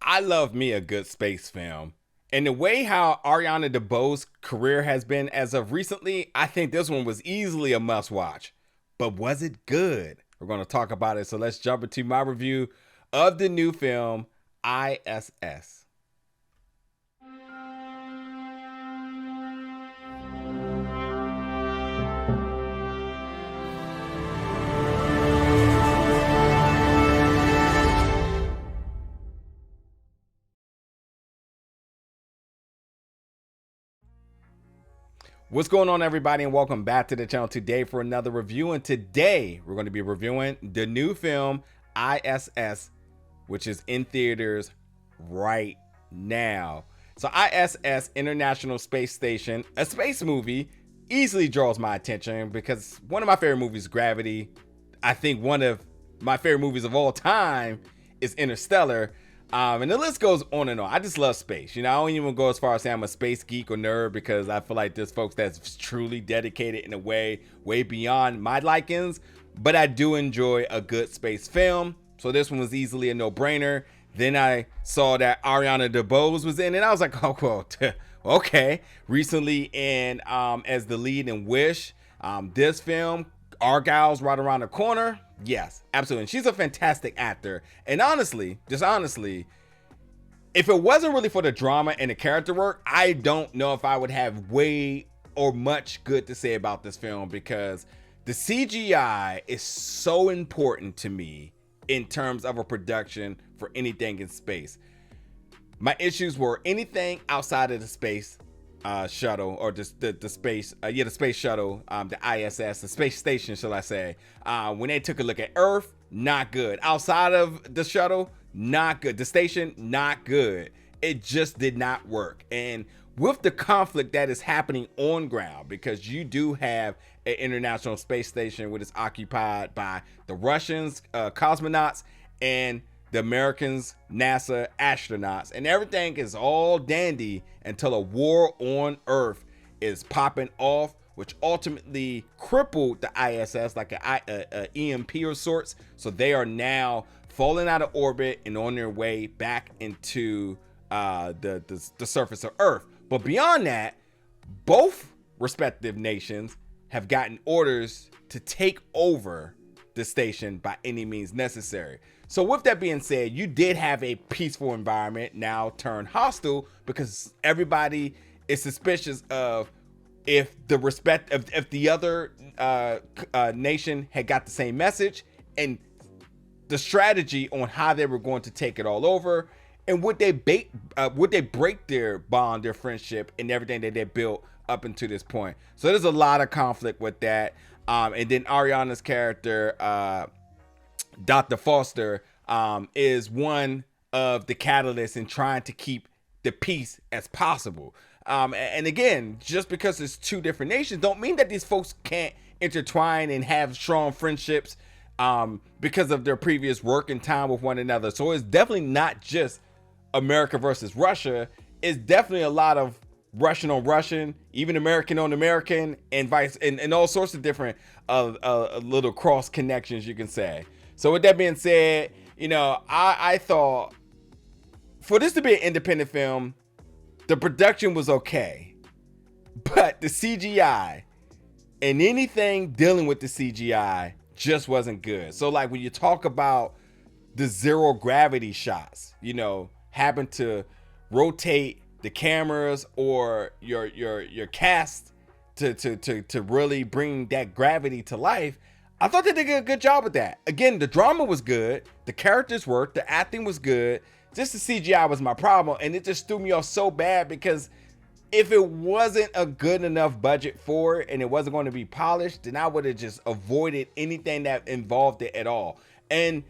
I love me a good space film. And the way how Ariana DeBose's career has been as of recently, I think this one was easily a must watch. But was it good? We're going to talk about it. So let's jump into my review of the new film, I.S.S. What's going on, everybody, and welcome back to the channel today for another review. And today we're going to be reviewing the new film I.S.S, which is in theaters right now. So I.S.S, International Space Station, a space movie, easily draws my attention because one of my favorite movies, Gravity. I think one of my favorite movies of all time is Interstellar. And the list goes on and on. I just love space. You know, I don't even go as far as saying I'm a space geek or nerd because I feel like there's folks that's truly dedicated in a way beyond my likings. But I do enjoy a good space film. So this one was easily a no-brainer. Then I saw that Ariana DeBose was in it. I was like, oh, well, okay. Recently in as the lead in Wish, this film, Argyle's right around the corner. Yes, absolutely. And she's a fantastic actor. And honestly, just honestly, if it wasn't really for the drama and the character work, I don't know if I would have way or much good to say about this film because the CGI is so important to me in terms of a production for anything in space. My issues were anything outside of the space shuttle, or the space the space shuttle, the I.S.S, the space station, shall I say. When they took a look at Earth, not good. Outside of the shuttle, not good. The station, not good. It just did not work. And with the conflict that is happening on ground, because you do have an international space station which is occupied by the Russians, cosmonauts, and the Americans, NASA astronauts, and everything is all dandy until a war on Earth is popping off, which ultimately crippled the I.S.S like a EMP of sorts. So they are now falling out of orbit and on their way back into the surface of Earth. But beyond that, both respective nations have gotten orders to take over the station by any means necessary. So with that being said, you did have a peaceful environment now turned hostile because everybody is suspicious of if the other nation had got the same message and the strategy on how they were going to take it all over, and would they break their bond, their friendship, and everything that they built up until this point. So there's a lot of conflict with that. And then Ariana's character, Dr. Foster, is one of the catalysts in trying to keep the peace as possible. And again, just because it's two different nations don't mean that these folks can't intertwine and have strong friendships because of their previous work and time with one another. So it's definitely not just America versus Russia. It's definitely a lot of Russian on Russian, even American on American, and vice and all sorts of different little cross connections, you can say. So with that being said, you know, I thought for this to be an independent film, the production was okay, but the CGI and anything dealing with the CGI just wasn't good. So like when you talk about the zero gravity shots, you know, having to rotate the cameras or your cast to really bring that gravity to life, I thought they did a good job with that. Again, the drama was good, the characters worked, the acting was good. Just the CGI was my problem, and it just threw me off so bad because if it wasn't a good enough budget for it and it wasn't going to be polished, then I would have just avoided anything that involved it at all. And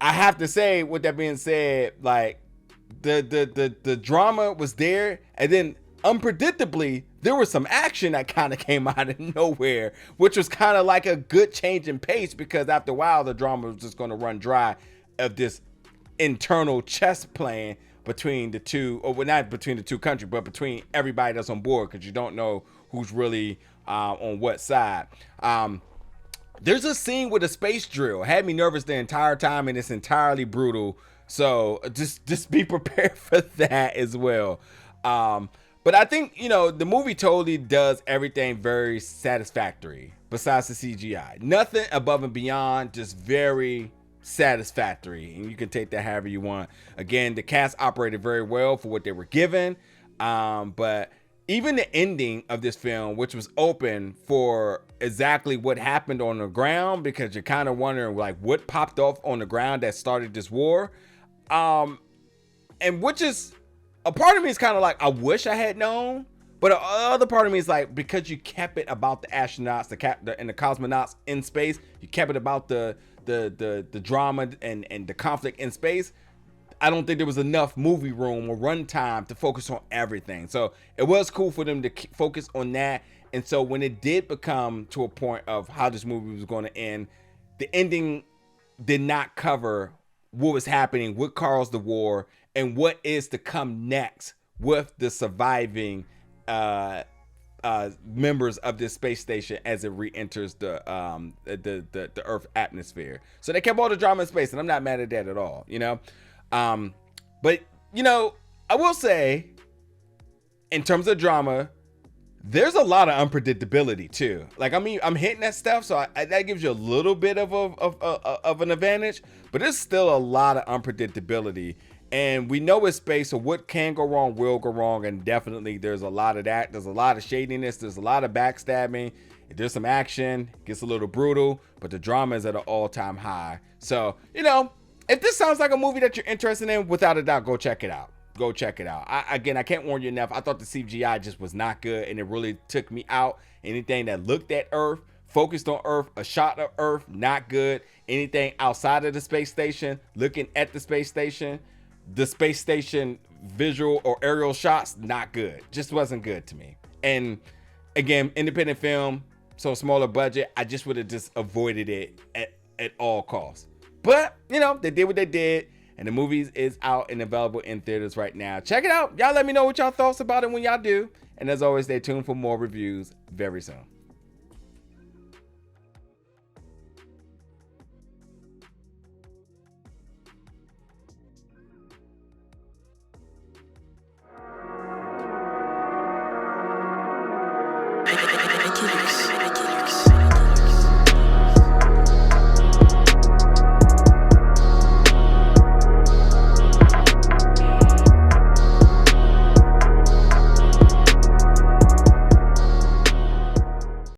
I have to say, with that being said, like the drama was there, and then unpredictably there was some action that kind of came out of nowhere, which was kind of like a good change in pace, because after a while the drama was just going to run dry of this internal chess playing between the two, or well, not between the two countries, but between everybody that's on board, because you don't know who's really on what side. There's a scene with a space drill. Had me nervous the entire time, and it's entirely brutal. So just be prepared for that as well. But I think, the movie totally does everything very satisfactory besides the CGI. Nothing above and beyond, just very satisfactory. And you can take that however you want. Again, the cast operated very well for what they were given. But even the ending of this film, which was open for exactly what happened on the ground, because you're kind of wondering like what popped off on the ground that started this war. And which is, a part of me is kind of like, I wish I had known, but the other part of me is like, because you kept it about the astronauts, and the cosmonauts in space, you kept it about the drama and the conflict in space. I don't think there was enough movie room or runtime to focus on everything. So it was cool for them to focus on that. And so when it did become to a point of how this movie was going to end, the ending did not cover what was happening, what caused the war, and what is to come next with the surviving members of this space station as it re-enters the Earth atmosphere. So they kept all the drama in space, and I'm not mad at that at all, but I will say, in terms of drama, there's a lot of unpredictability too. Like, I mean, I'm hitting that stuff, so that gives you a little bit of an advantage, but there's still a lot of unpredictability. And we know it's space, so what can go wrong will go wrong, and definitely there's a lot of that. There's a lot of shadiness. There's a lot of backstabbing. There's some action. It gets a little brutal, but the drama is at an all-time high. So, if this sounds like a movie that you're interested in, without a doubt, go check it out. Go check it out. I can't warn you enough. I thought the CGI just was not good, and it really took me out. Anything that looked at Earth, focused on Earth, a shot of Earth, not good. Anything outside of the space station, looking at the space station visual or aerial shots, not good. Just wasn't good to me. And again, independent film, so smaller budget, I just would have just avoided it at all costs. But, they did what they did, and the movie is out and available in theaters right now. Check it out. Y'all let me know what y'all thoughts about it when y'all do. And as always, stay tuned for more reviews very soon.